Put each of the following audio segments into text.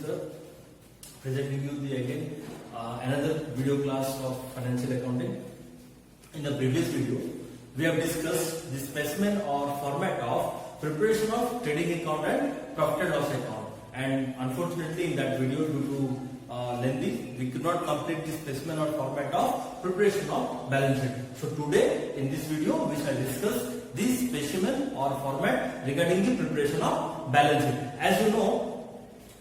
sir, presenting you the again another video class of financial accounting. In the previous video, we have discussed the specimen or format of preparation of trading account and profit and loss account. And unfortunately, in that video, due to lengthy, we could not complete the specimen or format of preparation of balance sheet. So today, in this video, we shall discuss this specimen or format regarding the preparation of balance sheet. As you know,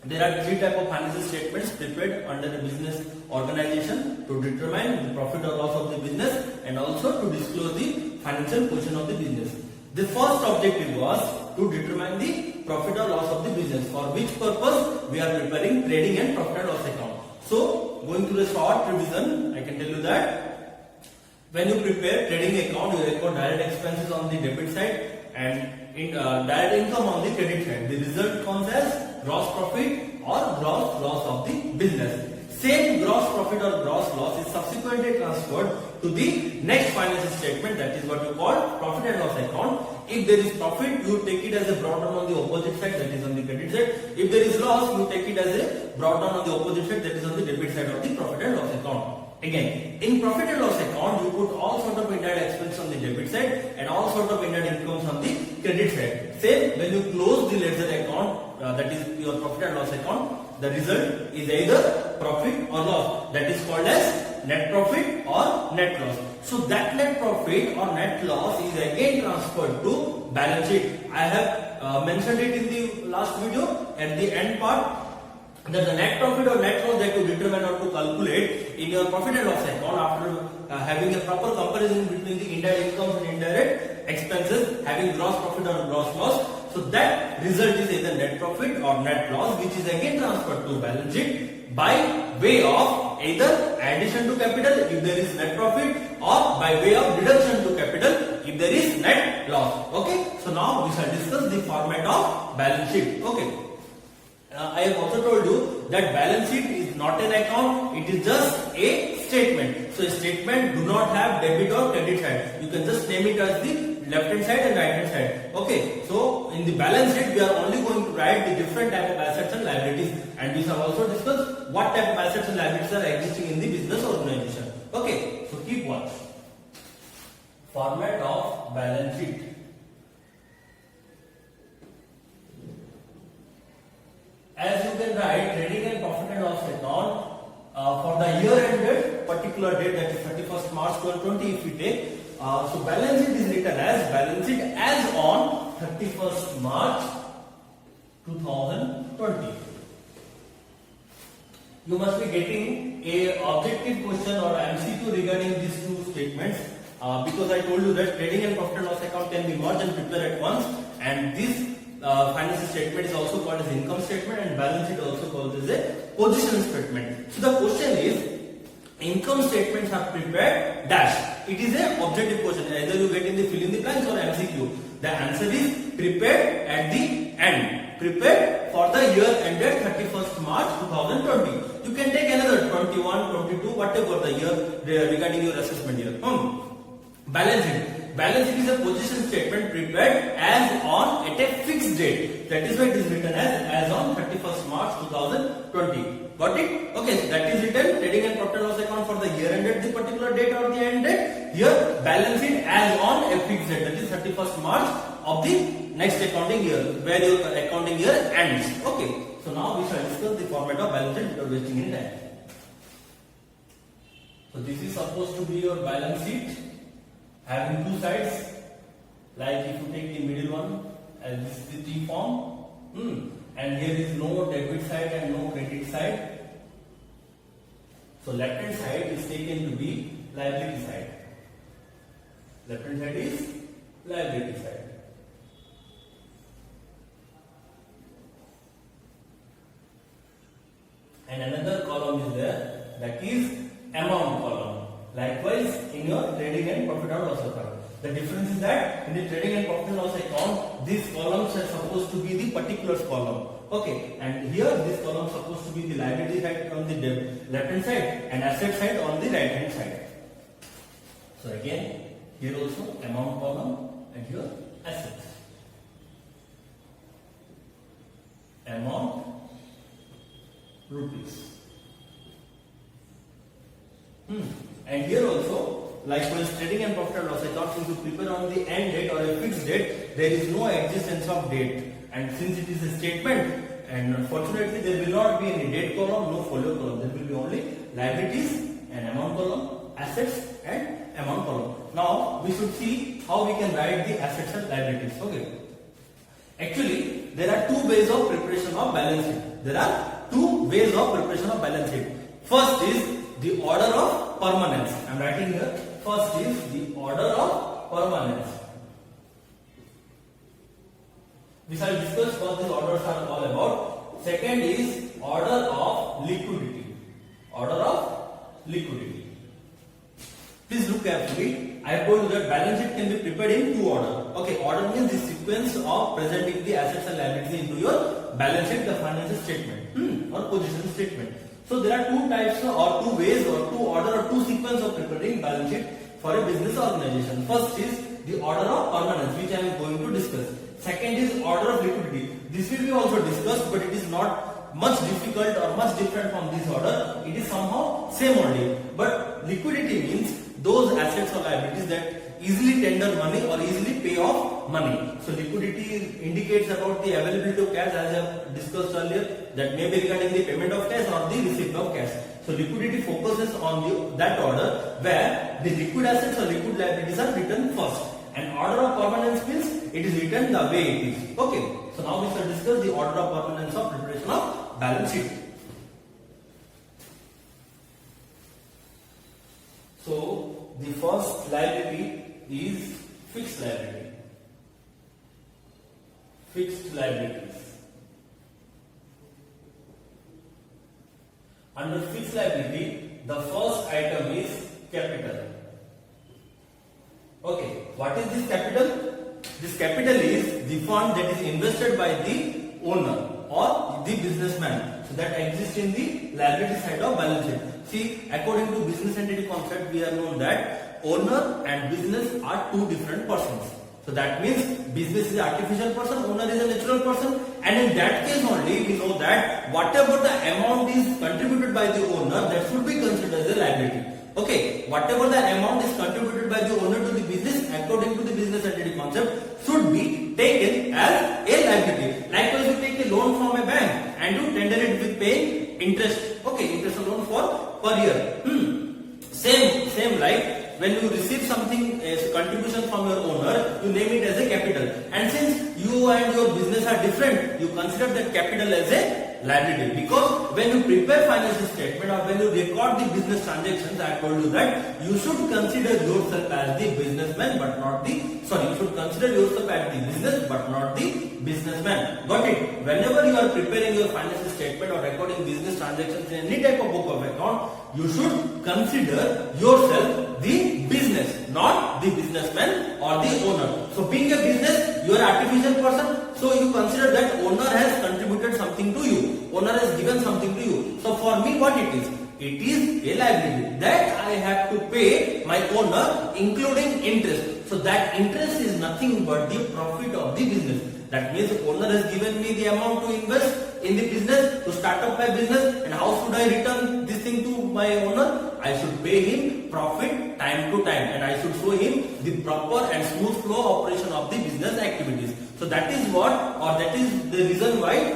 there are three types of financial statements prepared under the business organization to determine the profit or loss of the business and also to disclose the financial position of the business. The first objective was to determine the profit or loss of the business, for which purpose we are preparing trading and profit and loss account. So, going through a short revision, I can tell you that when you prepare trading account, you record direct expenses on the debit side and direct income on the credit side. The result comes as gross profit or gross loss of the business. Same gross profit or gross loss is subsequently transferred to the next financial statement, that is what you call profit and loss account. If there is profit, you take it as a brought down on the opposite side, that is on the credit side. If there is loss, you take it as a brought down on the opposite side, that is on the debit side of the profit and loss account. Again, in profit and loss account, you put all sort of indirect expense on the debit side and all sort of indirect incomes on the credit side. Same when you close the ledger account, that is your profit and loss account, the result is either profit or loss. That is called as net profit or net loss. So that net profit or net loss is again transferred to balance sheet. I have mentioned it in the last video at the end part, that the net profit or net loss that you determine or to calculate in your profit and loss account after having a proper comparison between the indirect incomes and indirect expenses, having gross profit or gross loss. So that result is either net profit or net loss, which is again transferred to balance sheet by way of either addition to capital if there is net profit, or by way of deduction to capital if there is net loss. Okay, so now we shall discuss the format of balance sheet. Okay. I have also told you that balance sheet is not an account, it is just a statement. So a statement do not have debit or credit side. You can just name it as the left hand side and right hand side. Okay, so in the balance sheet we are only going to write the different type of assets and liabilities, and we shall also discuss what type of assets and liabilities are existing in the business organization. Okay, so keep watch. Format of balance sheet. As you can write, trading and profit and loss account for the year ended particular date, that is 31st March 2020 if we take. So balance sheet is written as balance sheet as on 31st March 2020. You must be getting a objective question or MCQ regarding these two statements, because I told you that trading and profit and loss account can be merged and prepared at once, and this financial statement is also called as income statement, and balance sheet also called as a position statement. So the question is, income statements are prepared dash. It is a objective question. Either you get in the fill in the blanks or MCQ. The answer is prepared at the end. Prepared for the year ended 31st March 2020. You can take another 21, 22, whatever the year regarding your assessment year. Balance sheet. Balance sheet is a position statement prepared as on at a fixed date. That is why it is written as on 31st March 2020. Got it? Okay, so that is written trading and profit and loss account for the year ended the particular date or the end date. Here balance sheet as on a fixed date, that is 31st March of the next accounting year, where your accounting year ends. Okay, so now we shall discuss the format of balance sheet without wasting any time. So this is supposed to be your balance sheet, having two sides, like if you take the middle one as this is the T form, and here is no debit side and no credit side. So left hand side is taken to be liability side. Left hand side is liability side. And another column is there, that is amount column. Likewise, in your trading and profit and loss account. The difference is that in the trading and profit and loss account, these columns are supposed to be the particulars column. Okay, and here this column is supposed to be the liability side on the left hand side and asset side on the right hand side. So again, here also amount column and here assets. Amount rupees. And here also, likewise, trading and profit and loss account, since you prepare on the end date or a fixed date, there is no existence of date. And since it is a statement, and unfortunately there will not be any date column, no folio column. There will be only liabilities and amount column, assets and amount column. Now we should see how we can write the assets and liabilities. Okay. Actually, there are two ways of preparation of balance sheet. There are two ways of preparation of balance sheet. First is the order of permanence. I am writing here. First is the order of permanence. We shall discuss what these orders are all about. Second is order of liquidity. Order of liquidity. Please look carefully. I have told you that balance sheet can be prepared in two order. Okay, order means the sequence of presenting the assets and liabilities into your balance sheet, the financial statement or position statement. So there are two types or two ways or two order or two sequence of preparing balance sheet for a business organization. First is the order of permanence, which I am going to discuss. Second is order of liquidity. This will be also discussed, but it is not much difficult or much different from this order. It is somehow same only. But liquidity means those assets or liabilities that easily tender money or easily pay off money. So liquidity indicates about the availability of cash, as I have discussed earlier, that may be regarding the payment of cash or the receipt of cash. So liquidity focuses on that order where the liquid assets or liquid liabilities are written first. And order of permanence means it is written the way it is. Okay. So now we shall discuss the order of permanence of preparation of balance sheet. So the first liability is fixed liability. Fixed liabilities. Under fixed liability, the first item is capital. Okay, what is this capital? This capital is the fund that is invested by the owner or the businessman. So that exists in the liability side of balance sheet. See, according to business entity concept, we have known that owner and business are two different persons. So that means business is an artificial person, owner is a natural person, and in that case only we know that whatever the amount is contributed by the owner, that should be considered as a liability. Okay, whatever the amount is contributed by the owner to the business, according to the business entity concept, should be taken as a liability. Likewise, you take a loan from a bank and you tender it with paying interest. Okay, interest loan for per year. Same like when you receive something as a contribution from your owner, you name it as a capital. And since you and your business are different, you consider that capital as a liability. Because when you prepare financial statement or when you record the business transactions, I told you that you should consider yourself as the businessman but not the, you should consider yourself as the business but not the businessman. Got it? Whenever you are preparing your financial statement or recording business transactions in any type of book of account, you should consider yourself the business, not the businessman or the owner. So being a business, you are an artificial person, so you consider that owner has contributed something to you, owner has given something to you. So for me, what it is? It is a liability that I have to pay my owner, including interest. So that interest is nothing but the profit of the business. That means the owner has given me the amount to invest in the business, to start up my business, and how should I return this thing to my owner? I should pay him profit time to time, and I should show him the proper and smooth flow operation of the business activities. So that is what, or that is the reason why,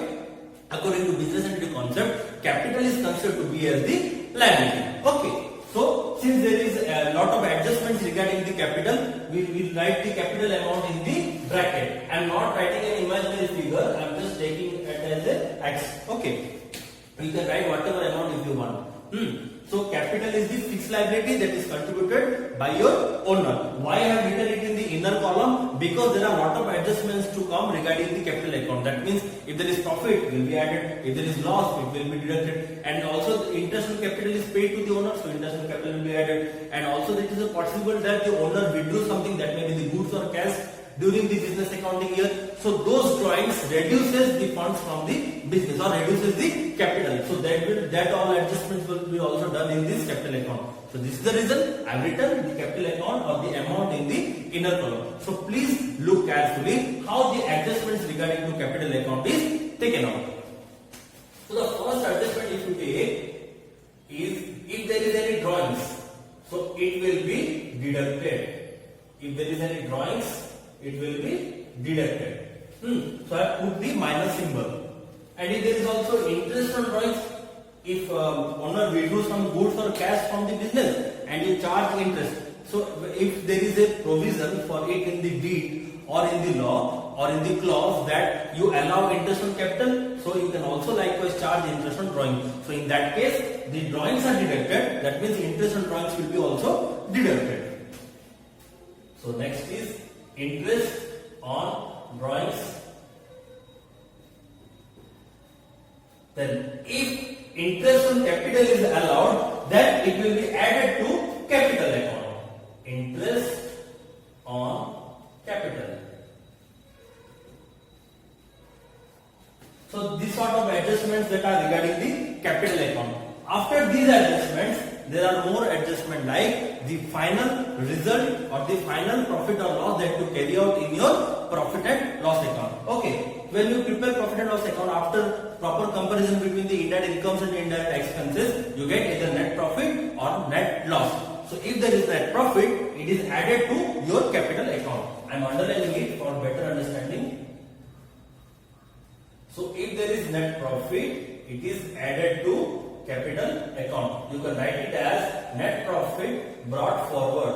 according to business entity concept, capital is considered to be as the liability. Okay. So since there is a lot of adjustments regarding the capital, we will write the capital amount in the bracket. I am not writing an imaginary figure, I am just taking it as a X. Okay. You can write whatever amount if you want. So capital is the fixed liability that is contributed by your owner. Why I have written it in the inner column? Because there are a lot of adjustments to come regarding the capital account. That means if there is profit, it will be added. If there is loss, it will be deducted. And also the interest on capital is paid to the owner, so interest on capital will be added. And also it is possible that the owner withdraws something, that may be the goods or cash, during the business accounting year. So those drawings reduces the funds from the business or reduces the capital. So that all adjustments will be also done in this capital account. So this is the reason I have written the capital account or the amount in the inner column. So please look carefully how the adjustments regarding to capital account is taken out. So the first adjustment if you take is if there is any drawings, so it will be deducted. If there is any drawings, it will be deducted. So I put the minus symbol. And if there is also interest on drawings, if owner withdraws some goods or cash from the business and you charge interest, so if there is a provision for it in the deed or in the law or in the clause that you allow interest on capital, so you can also likewise charge interest on drawing. So in that case, the drawings are deducted. That means interest on drawings will be also deducted. So next is interest on drawings. Then if interest on capital is allowed, then it will be added to capital account. Interest on capital. So these sort of adjustments that are regarding the capital account. After these adjustments, there are more adjustments like the final result or the final profit or loss that you carry out in your profit and loss account. Okay, when you prepare profit and loss account, after proper comparison between the indirect incomes and indirect expenses, you get either net profit or net loss. So if there is net profit, it is added to your capital account. I am underlining it for better understanding. So if there is net profit, it is added to capital account. You can write it as net profit brought forward.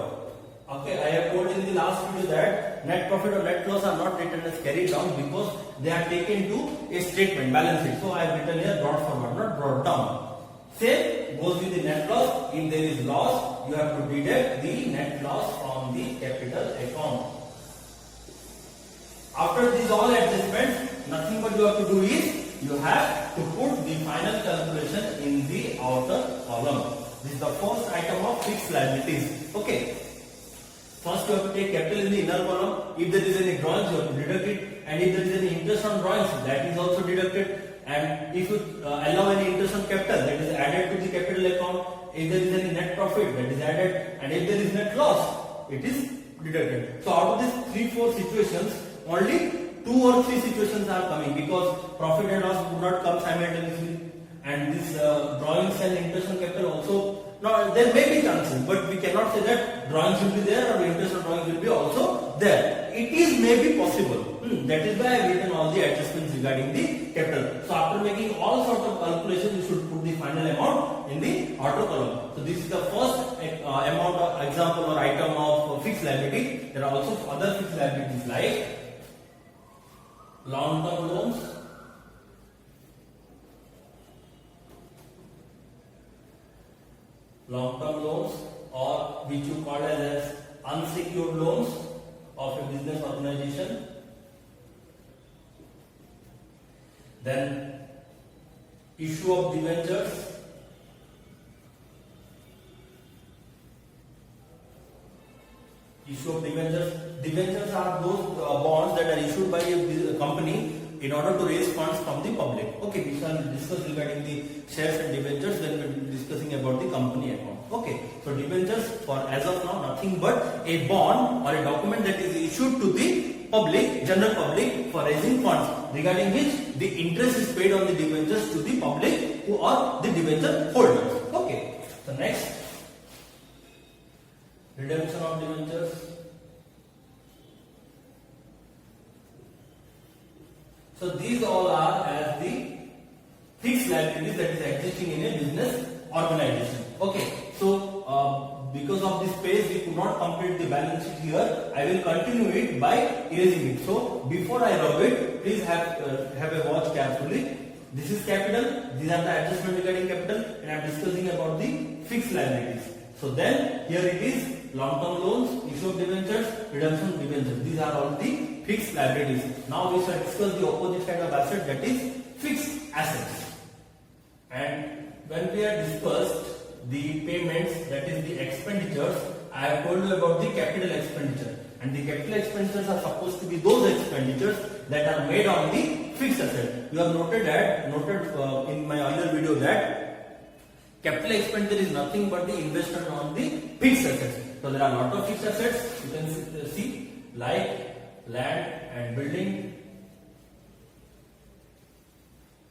Okay, I have told in the last video that net profit or net loss are not written as carried down because they are taken to a statement, balance sheet. So I have written here brought forward, not brought down. Same goes with the net loss. If there is loss, you have to deduct the net loss from the capital account. After these all adjustments, nothing but you have to do is you have to put the final calculation in the outer column. This is the first item of fixed liabilities. Okay. First you have to take capital in the inner column. If there is any drawings, you have to deduct it. And if there is any interest on drawings, that is also deducted. And if you allow any interest on capital, that is added to the capital account. If there is any net profit, that is added. And if there is net loss, it is deducted. So out of these 3-4 situations, only 2 or 3 situations are coming because profit and loss would not come simultaneously, and this drawings and interest on capital also. Now there may be chances, but we cannot say that drawings will be there or interest on drawings will be also there. It is maybe possible. That is why I have written all the adjustments regarding the capital. So after making all sorts of calculations, you should put the final amount in the outer column. So this is the first amount of example or item of fixed liability. There are also other fixed liabilities like long-term loans, or which you call as unsecured loans of a business organization. Then issue of debentures, Debentures are those bonds that are issued by a company in order to raise funds from the public. Okay, we shall discuss regarding the shares and debentures when we are discussing about the company account. Okay, so debentures for as of now nothing but a bond or a document that is issued to the public, general public, for raising funds regarding which the interest is paid on the debentures to the public who are the debenture holders. Okay, so next, redemption of debentures. So these all are as the fixed liabilities that is existing in a business organization. Okay, so because of this space we could not complete the balance sheet here. I will continue it by erasing it. So before I rub it, please have a watch carefully. This is capital. These are the adjustments regarding capital, and I am discussing about the fixed liabilities. So then here it is long-term loans, issue of debentures, redemption of debentures. These are all the fixed liabilities. Now we shall discuss the opposite side of asset, that is fixed assets. And when we have discussed the payments, that is the expenditures, I have told you about the capital expenditure. And the capital expenditures are supposed to be those expenditures that are made on the fixed asset. You have noted in my earlier video that capital expenditure is nothing but the investment on the fixed assets. So there are a lot of fixed assets you can see like land and building,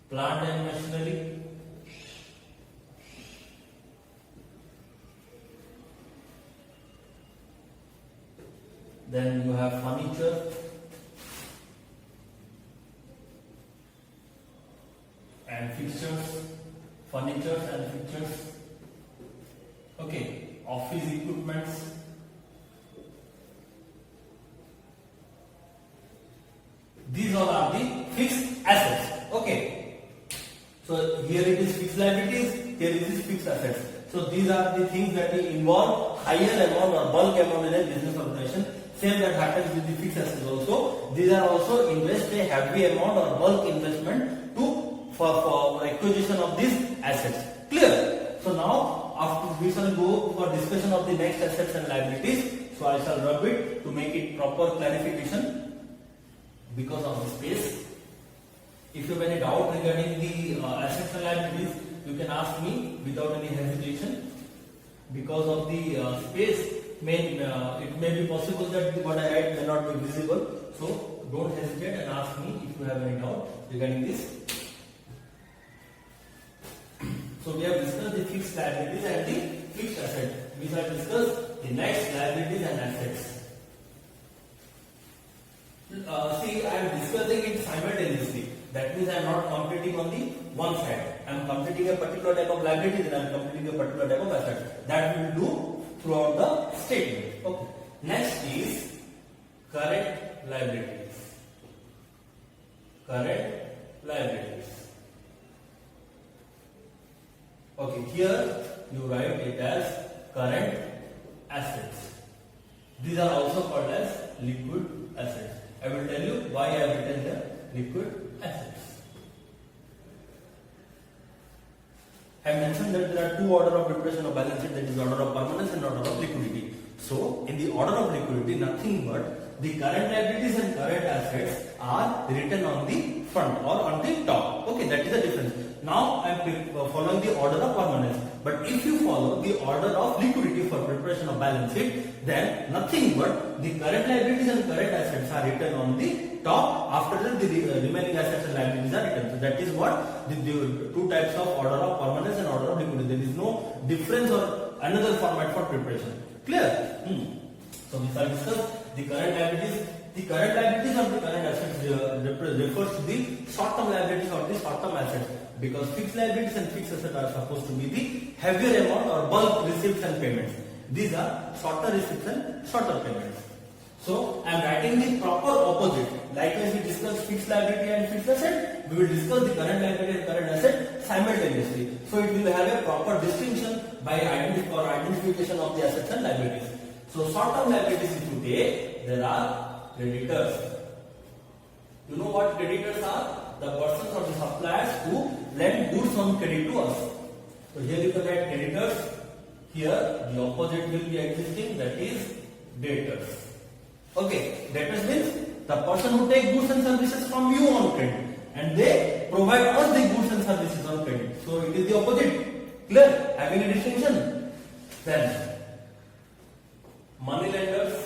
plant and machinery, then you have furniture, and fixtures, furniture and fixtures. Okay, office equipments, these all are the fixed assets. Okay, so here it is fixed liabilities, here it is fixed assets. So these are the things that involve higher amount or bulk amount in a business organization. Same that happens with the fixed assets also. These are also invest a heavy amount or bulk investment to for acquisition of these assets. Clear? So now after we shall go for discussion of the next assets and liabilities. So I shall rub it to make it proper clarification because of the space. If you have any doubt regarding the assets and liabilities, you can ask me without any hesitation. Because of the space, it may be possible that what I write may not be visible. So don't hesitate and ask me if you have any doubt regarding this. So we have discussed the fixed liabilities and the fixed assets. We shall discuss the next liabilities and assets. See, I am discussing it simultaneously. That means I am not completing on the one side. I am completing a particular type of liability, then I am completing a particular type of asset. That we will do throughout the statement. Okay. Next is current liabilities. Current liabilities. Okay, here you write it as current assets. These are also called as liquid assets. I will tell you why I have written here liquid assets. I mentioned that there are two orders of preparation of balance sheet, that is order of permanence and order of liquidity. So, in the order of liquidity, nothing but the current liabilities and current assets are written on the front or on the top. Okay, that is the difference. Now I am following the order of permanence. But if you follow the order of liquidity for preparation of balance sheet, then nothing but the current liabilities and current assets are written on the top. After that, the remaining assets and liabilities are written. So that is what the two types of order of permanence and order of liquidity. There is no difference or another format for preparation. Clear? So we shall discuss the current liabilities. The current liabilities or the current assets refers to the short-term liabilities or the short-term assets, because fixed liabilities and fixed assets are supposed to be the heavier amount or bulk receipts and payments. These are shorter receipts and shorter payments. So I am writing the proper opposite. Likewise, we discuss fixed liability and fixed asset, we will discuss the current liability and current asset simultaneously. So it will have a proper distinction by identification of the assets and liabilities. So short-term liabilities, if you take, there are creditors. You know what creditors are? The persons or the suppliers who lend goods on credit to us. So here you can write creditors. Here the opposite will be existing, that is debtors. Okay, debtors means the person who take goods and services from you on credit and they provide us the goods and services on credit. So it is the opposite. Clear? Having a distinction. Then money lenders.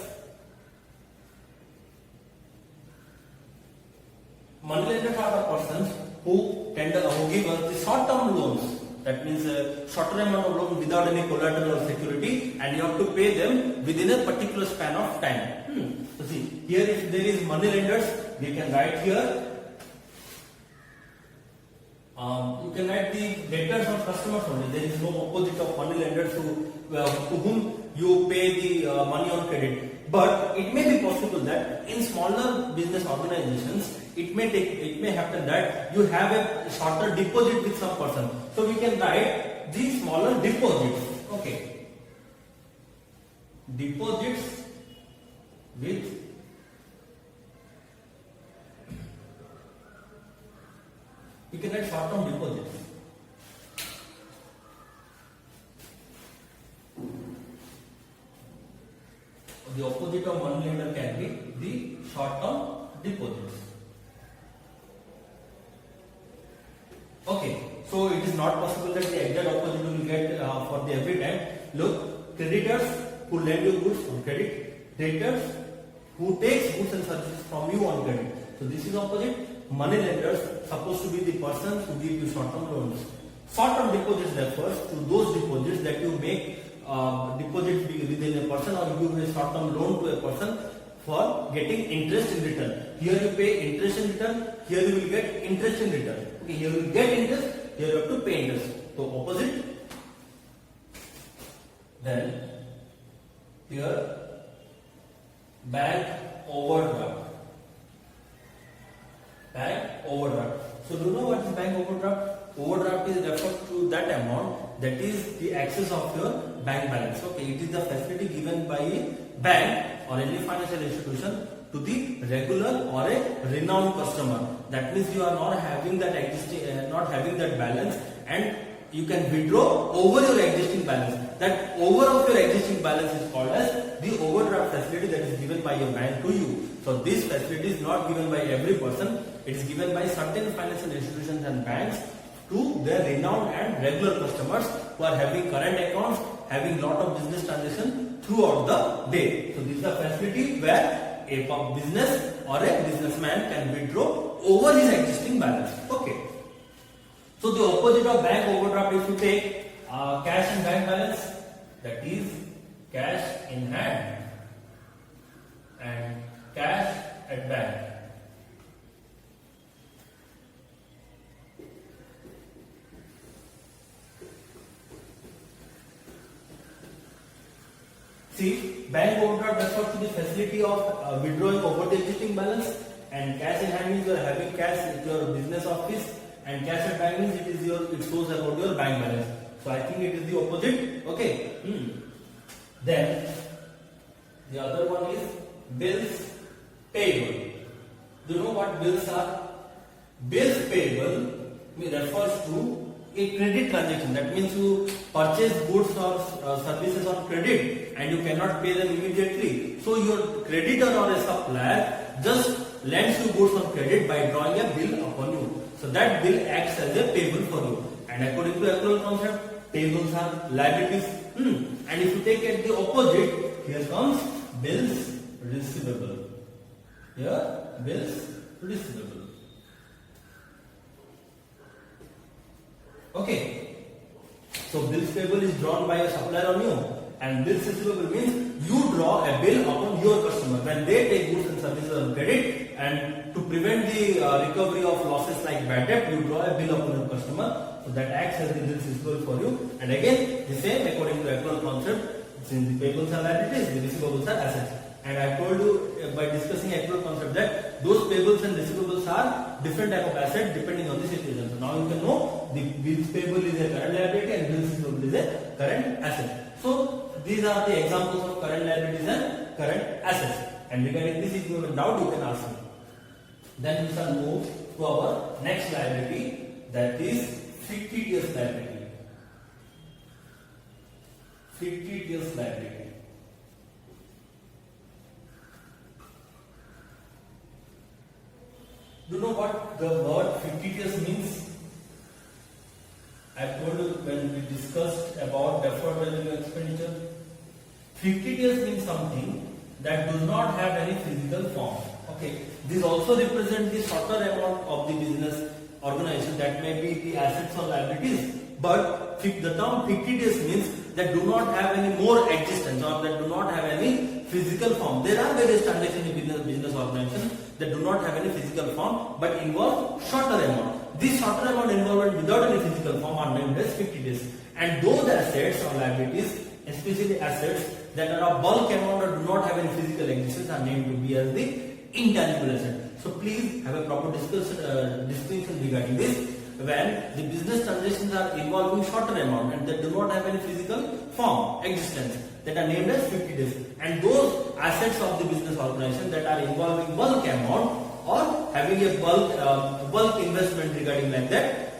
Money lenders are the persons who give us the short-term loans. That means shorter amount of loan without any collateral or security, and you have to pay them within a particular span of time. So see, here if there is money lenders, we can write here. You can write the debtors or customers only. There is no opposite of money lenders to whom you pay the money on credit. But it may be possible that in smaller business organizations, it may happen that you have a shorter deposit with some person. So we can write the smaller deposits. Okay. Deposits with we can write short-term deposits. The opposite of money lender can be the short-term deposits. Okay, so it is not possible that the exact opposite will get for the every time. Look, creditors who lend you goods on credit, debtors who takes goods and services from you on credit. So this is opposite. money lenders supposed to be the persons who give you short-term loans. Short-term deposits refers to those deposits that you make deposits within a person, or you give a short-term loan to a person for getting interest in return. Here you pay interest in return, here you will get interest in return. Okay, here you will get interest, here you have to pay interest. So opposite. Then here bank overdraft. Bank overdraft. So do you know what is bank overdraft? Overdraft is referred to that amount that is the excess of your bank balance. Okay, it is the facility given by a bank or any financial institution to the regular or a renowned customer. That means you are not having that balance, and you can withdraw over your existing balance. That over of your existing balance is called as the overdraft facility that is given by your bank to you. So this facility is not given by every person. It is given by certain financial institutions and banks to their renowned and regular customers who are having current accounts, having lot of business transactions throughout the day. So this is a facility where a business or a businessman can withdraw over his existing balance. Okay. So the opposite of bank overdraft, if you take cash and bank balance, that is cash in hand and cash at bank. See, bank overdraft refers to the facility of withdrawing over the existing balance, and cash in hand means you are having cash at your business office, and cash at bank means it shows about your bank balance. So I think it is the opposite. Okay. Then the other one is bills payable. Do you know what bills are? Bills payable refers to a credit transaction. That means you purchase goods or services on credit and you cannot pay them immediately. So your creditor or a supplier just lends you goods on credit by drawing a bill upon you. So that bill acts as a payable for you. And according to actual concept, payables are liabilities. And if you take it the opposite, here comes bills receivable. Here bills receivable. Okay. So bills payable is drawn by a supplier on you, and bills receivable means you draw a bill upon your customer when they take goods and services on credit, and to prevent the recovery of losses like bad debt, you draw a bill upon your customer. So that acts as the bills receivable for you. And again, the same according to actual concept, since the payables are liabilities, the receivables are assets. And I told you by discussing actual concept that those payables and receivables are different type of asset depending on the situation. So now you can know the bills payable is a current liability and bills receivable is a current asset. So these are the examples of current liabilities and current assets. And regarding this, if you have a doubt, you can ask me. Then we shall move to our next liability, that is fictitious liability. Fictitious liability. Do you know what the word fictitious means? I told you when we discussed about deferred revenue expenditure. Fictitious means something that does not have any physical form. Okay. This also represents the shorter amount of the business organization, that may be the assets or liabilities. But the term fictitious means that do not have any more existence, or that do not have any physical form. There are various transactions in business organization that do not have any physical form but involve shorter amount. These shorter amount involved without any physical form are named as fictitious. And those assets or liabilities, especially assets that are of bulk amount or do not have any physical existence, are named to be as the intangible asset. So please have a proper distinction regarding this. When the business transactions are involving shorter amount and that do not have any physical form, existence, that are named as fictitious. And those assets of the business organization that are involving bulk amount or having a bulk investment regarding like that,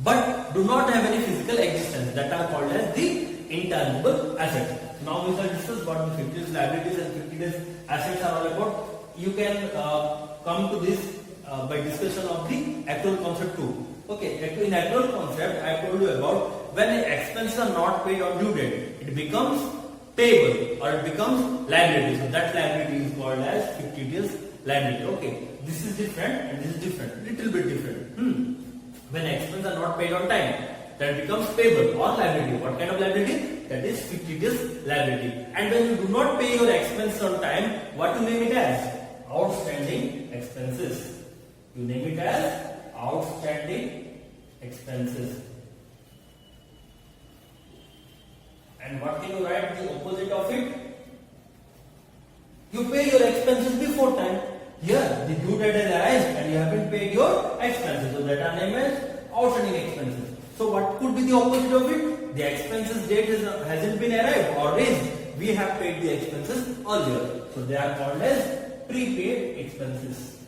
but do not have any physical existence, that are called as the intangible assets. Now we shall discuss what the fictitious liabilities and fictitious assets are all about. You can come to this by discussion of the actual concept too. Okay, in actual concept, I told you about when expenses are not paid on due date, it becomes payable or it becomes liability. So that liability is called as fictitious liability. Okay, this is different and this is different, little bit different. When expenses are not paid on time, that becomes payable or liability. What kind of liability? That is fictitious liability. And when you do not pay your expenses on time, what you name it as? Outstanding expenses. You name it as outstanding expenses. And what can you write the opposite of it? You pay your expenses before time. Here, the due date has arrived and you haven't paid your expenses. So that are named as outstanding expenses. So what could be the opposite of it? The expenses date hasn't been arrived or raised. We have paid the expenses earlier. So they are called as prepaid expenses.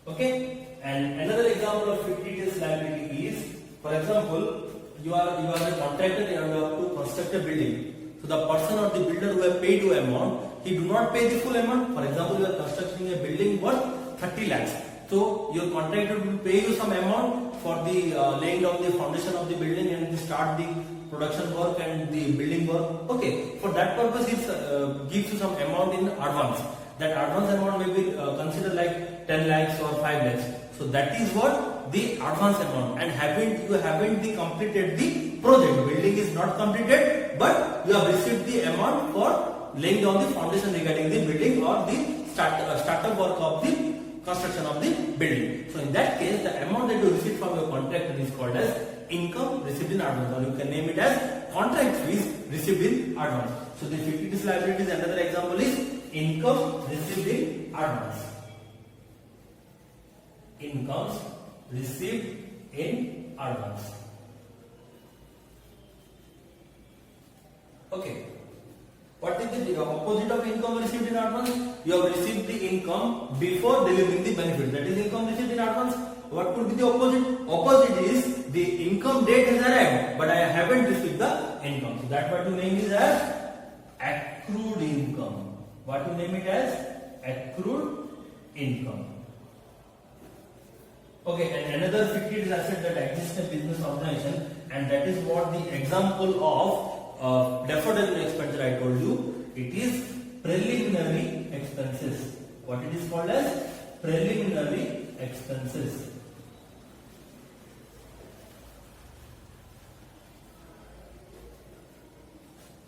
Okay? And another example of fictitious liability is, for example, you are a contractor and you have to construct a building. So the person or the builder who have paid you amount, he do not pay the full amount. For example, you are constructing a building worth 30 lakhs. So your contractor will pay you some amount for the laying down the foundation of the building and the start the production work and the building work. Okay, for that purpose, he gives you some amount in advance. That advance amount may be considered like 10 lakhs or 5 lakhs. So that is what the advance amount. And you haven't completed the project. Building is not completed, but you have received the amount for laying down the foundation regarding the building or the startup work of the construction of the building. So in that case, the amount that you receive from your contractor is called as income received in advance, or you can name it as contract fees received in advance. So the fictitious liabilities, another example is income received in advance. Incomes received in advance. Okay. What is the opposite of income received in advance? You have received the income before delivering the benefit. That is income received in advance. What could be the opposite? Opposite is the income date has arrived, but I haven't received the income. So that's what you name it as accrued income. What you name it as accrued income. Okay, and another fictitious asset that exists in a business organization, and that is what the example of deferred revenue expenditure I told you. It is preliminary expenses. What it is called as preliminary expenses.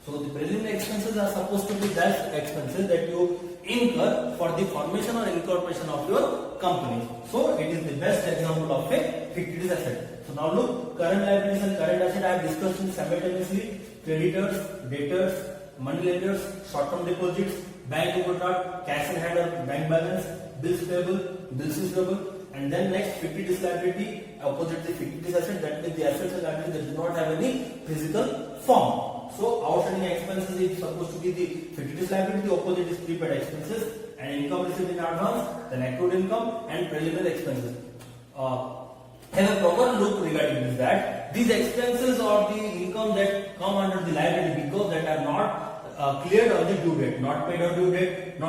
So the preliminary expenses are supposed to be that expenses that you incur for the formation or incorporation of your company. So it is the best example of a fictitious asset. So now look, current liabilities and current asset I have discussed in simultaneously. Creditors, debtors, money lenders, short-term deposits, bank overdraft, cash in hand or bank balance, bills payable, bills receivable, and then next fictitious liability, opposite the fictitious asset, that means the assets and liabilities that do not have any physical form. So outstanding expenses is supposed to be the fictitious liability, the opposite is prepaid expenses, and income received in advance, then accrued income and preliminary expenses. Have a proper look regarding this, that these expenses or the income that come under the liability because that are not cleared on the due date, not paid on due date,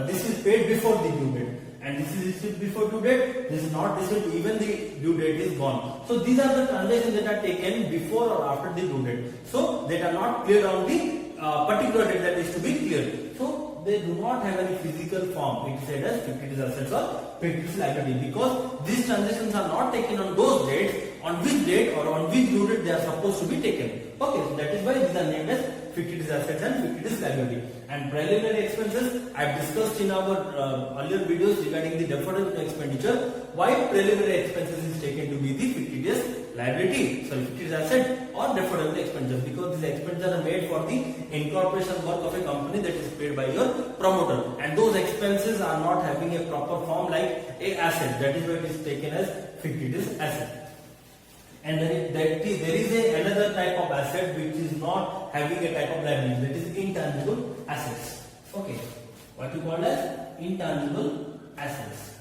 this is paid before the due date, and this is received before due date, this is not received even the due date is gone. So these are the transactions that are taken before or after the due date. So they are not cleared on the particular date that is to be cleared. So they do not have any physical form. It is said as fictitious assets or fictitious liability because these transactions are not taken on those dates, on which date or on which due date they are supposed to be taken. Okay, so that is why these are named as fictitious assets and fictitious liability. And preliminary expenses, I have discussed in our earlier videos regarding the deferred expenditure, why preliminary expenses is taken to be the fictitious liability, sorry, fictitious asset or deferred expenditure, because these expenditures are made for the incorporation work of a company that is paid by your promoter, and those expenses are not having a proper form like a asset. That is why it is taken as fictitious asset. And there is another type of asset which is not having a type of liability, that is intangible assets. Okay, what you call as intangible assets.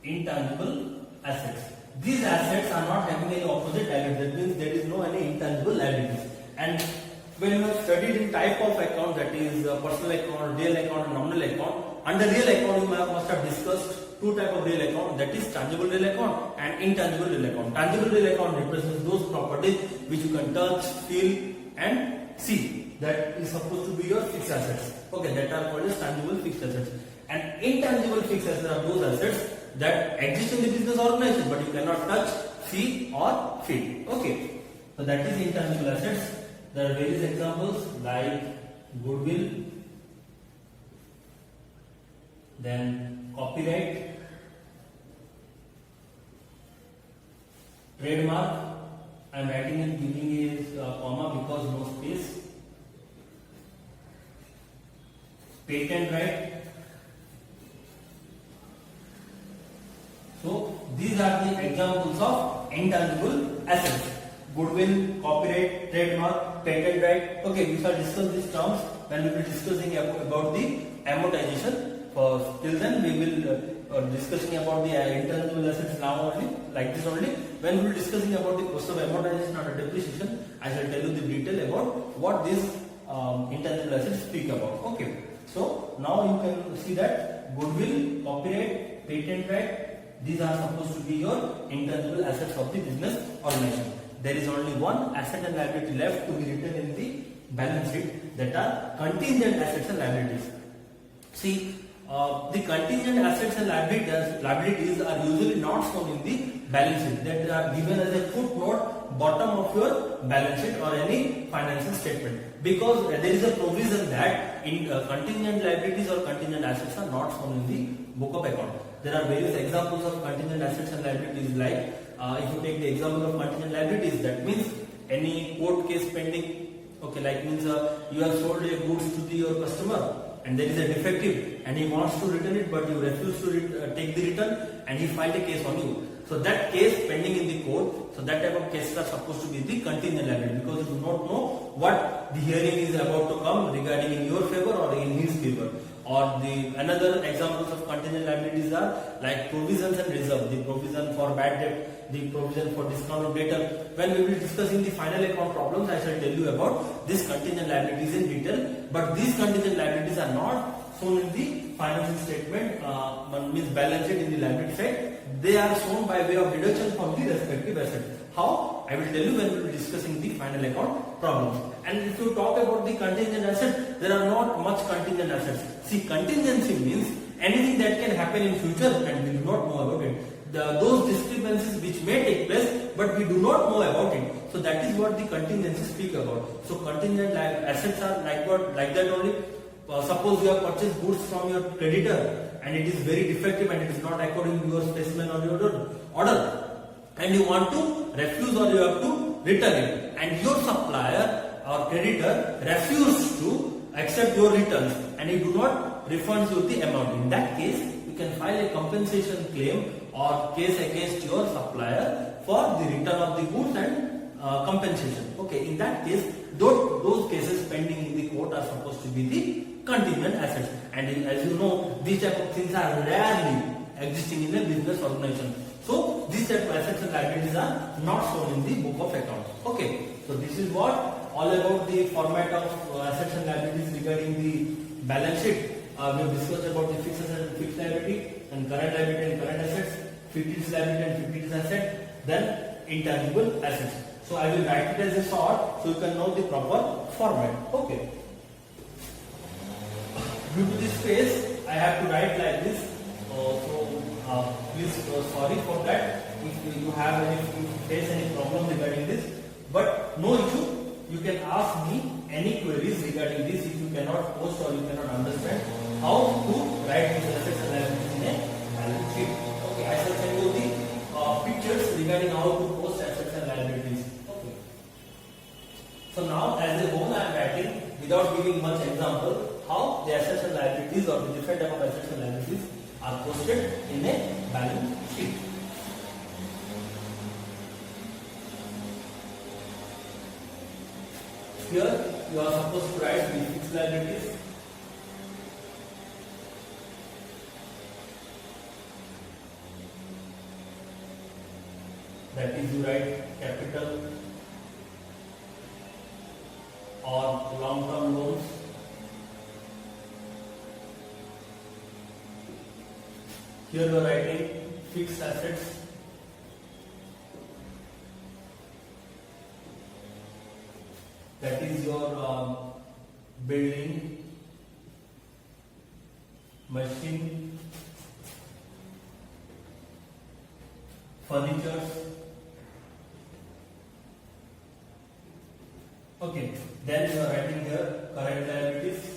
Intangible assets. These assets are not having any opposite liability. That means there is no any intangible liabilities. And when you have studied in type of account, that is personal account, real account, nominal account. Under real account, you must have discussed two type of real account, that is tangible real account and intangible real account. Tangible real account represents those properties which you can touch, feel and see. That is supposed to be your fixed assets. Okay, that are called as tangible fixed assets. And intangible fixed assets are those assets that exist in the business organization but you cannot touch, see or feel. Okay, so that is intangible assets. There are various examples like goodwill, then copyright, trademark. I am writing and giving a comma because no space. Patent right. So these are the examples of intangible assets. Goodwill, copyright, trademark, patent right. Okay, we shall discuss these terms when we will be discussing about the amortization. Till then we will discussing about the intangible assets now only, like this only. When we will be discussing about the cost of amortization or depreciation, I shall tell you the detail about what these intangible assets speak about. Okay. So now you can see that goodwill, copyright, patent right, these are supposed to be your intangible assets of the business organization. There is only one asset and liability left to be written in the balance sheet, that are contingent assets and liabilities. See, the contingent assets and liabilities are usually not shown in the balance sheet. That are given as a footnote bottom of your balance sheet or any financial statement, because there is a provision that in contingent liabilities or contingent assets are not shown in the book of account. There are various examples of contingent assets and liabilities, like if you take the example of contingent liabilities, that means any court case pending. Okay, like means you have sold a goods to your customer and there is a defective and he wants to return it but you refuse to take the return and he filed a case on you. So that case pending in the court, so that type of cases are supposed to be the contingent liability, because you do not know what the hearing is about to come regarding in your favor or in his favor. Or the another examples of contingent liabilities are like provisions and reserve, the provision for bad debt, the provision for discount of debtor. When we will be discussing the final account problems, I shall tell you about these contingent liabilities in detail. But these contingent liabilities are not shown in the financial statement, means balance sheet in the liability side. They are shown by way of deduction from the respective asset. How? I will tell you when we will be discussing the final account problems. And if you talk about the contingent asset, there are not much contingent assets. See, contingency means anything that can happen in future and we do not know about it. Those discrepancies which may take place but we do not know about it. So that is what the contingency speak about. So contingent assets are like that only. Suppose you have purchased goods from your creditor and it is very defective and it is not according to your specimen or your order, and you want to refuse or you have to return it, and your supplier or creditor refuse to accept your returns and he do not refund you the amount. In that case, you can file a compensation claim or case against your supplier for the return of the goods and compensation. Okay, in that case, those cases pending in the court are supposed to be the contingent assets. And as you know, these type of things are rarely existing in a business organization. So these type of assets and liabilities are not shown in the book of accounts. Okay, so this is what all about the format of assets and liabilities regarding the balance sheet. We have discussed about the fixed asset and fixed liability, and current liability and current assets, fictitious liability and fictitious asset, then intangible assets. So I will write it as a short so you can know the proper format. Okay. Due to this space, I have to write like this. Please sorry for that. If you have face any problem regarding this, but no issue. You can ask me any queries regarding this if you cannot post or you cannot understand how to write these assets and liabilities in a balance sheet. Okay, I shall send you the pictures regarding how to post assets and liabilities. Okay. So now, as a whole, I am writing without giving much example how the assets and liabilities or the different type of assets and liabilities are posted in a balance sheet. Here you are supposed to write the fixed liabilities, that is you write capital or long-term loans. Here you are writing fixed assets that is your building, machine, furniture. Okay, then you are writing here current liabilities.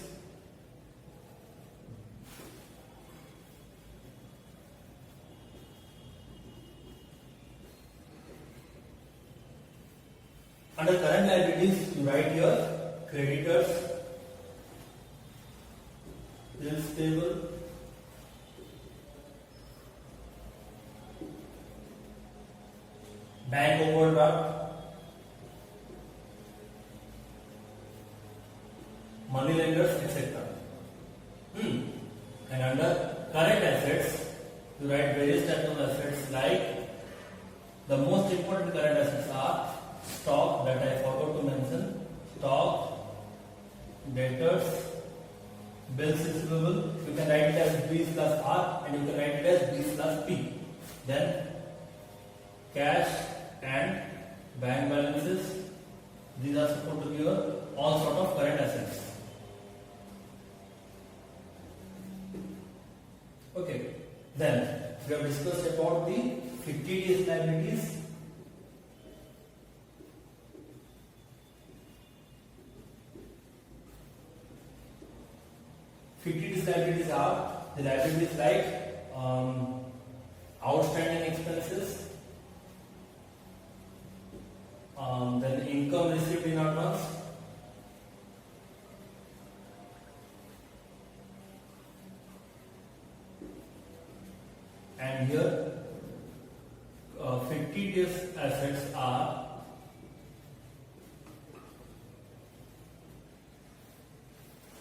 Under current liabilities, you write here creditors, bills payable, bank overdraft, money lenders, etc. And under current assets, you write various types of assets like the most important current assets are stock, that I forgot to mention, stock, debtors, bills receivable. You can write it as B plus R and you can write it as B plus P. Then cash and bank balances. These are supposed to be your all sort of current assets. Okay. Then we have discussed about the 50 days liabilities. Liabilities are the liabilities like outstanding expenses, then income received in advance, and here 50 days assets are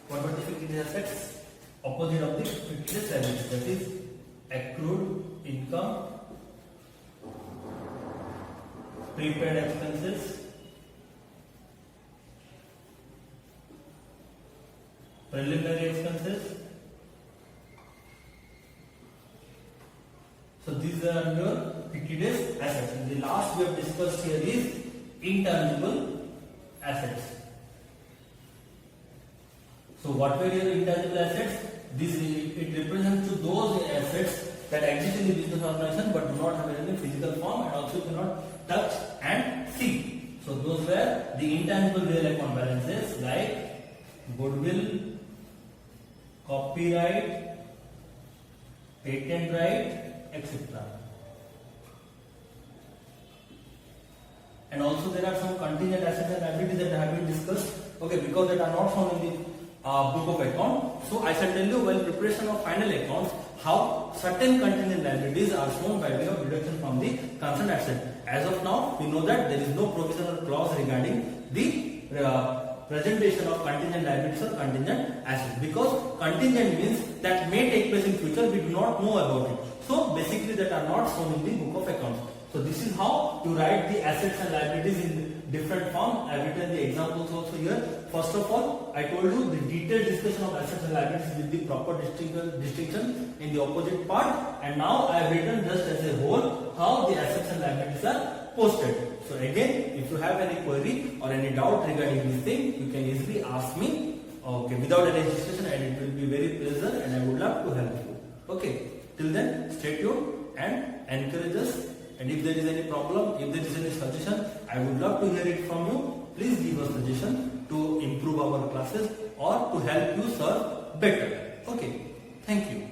what are the 50 days assets? Opposite of the 50 days liabilities, that is accrued income, prepaid expenses, preliminary expenses. So these are your 50 days assets. And the last we have discussed here is intangible assets. So what were your intangible assets? It represents to those assets that exist in the business organization but do not have any physical form and also cannot touch and see. So those were the intangible real account balances like goodwill, copyright, patent right, etc. And also there are some contingent assets and liabilities that have been discussed. Okay, because that are not found in the book of account. So I shall tell you while preparation of final accounts how certain contingent liabilities are shown by way of deduction from the concerned asset. As of now, we know that there is no provision or clause regarding the presentation of contingent liabilities or contingent assets, because contingent means that may take place in future, we do not know about it. So basically that are not shown in the book of accounts. So this is how you write the assets and liabilities in different form. I have written the examples also here. First of all, I told you the detailed discussion of assets and liabilities with the proper distinction in the opposite part, and now I have written just as a whole how the assets and liabilities are posted. So again, if you have any query or any doubt regarding this thing, you can easily ask me. Okay, without any hesitation, and it will be very pleasant and I would love to help you. Okay, till then stay tuned and encourage us. And if there is any problem, if there is any suggestion, I would love to hear it from you. Please give us suggestion to improve our classes or to help you serve better. Okay, thank you.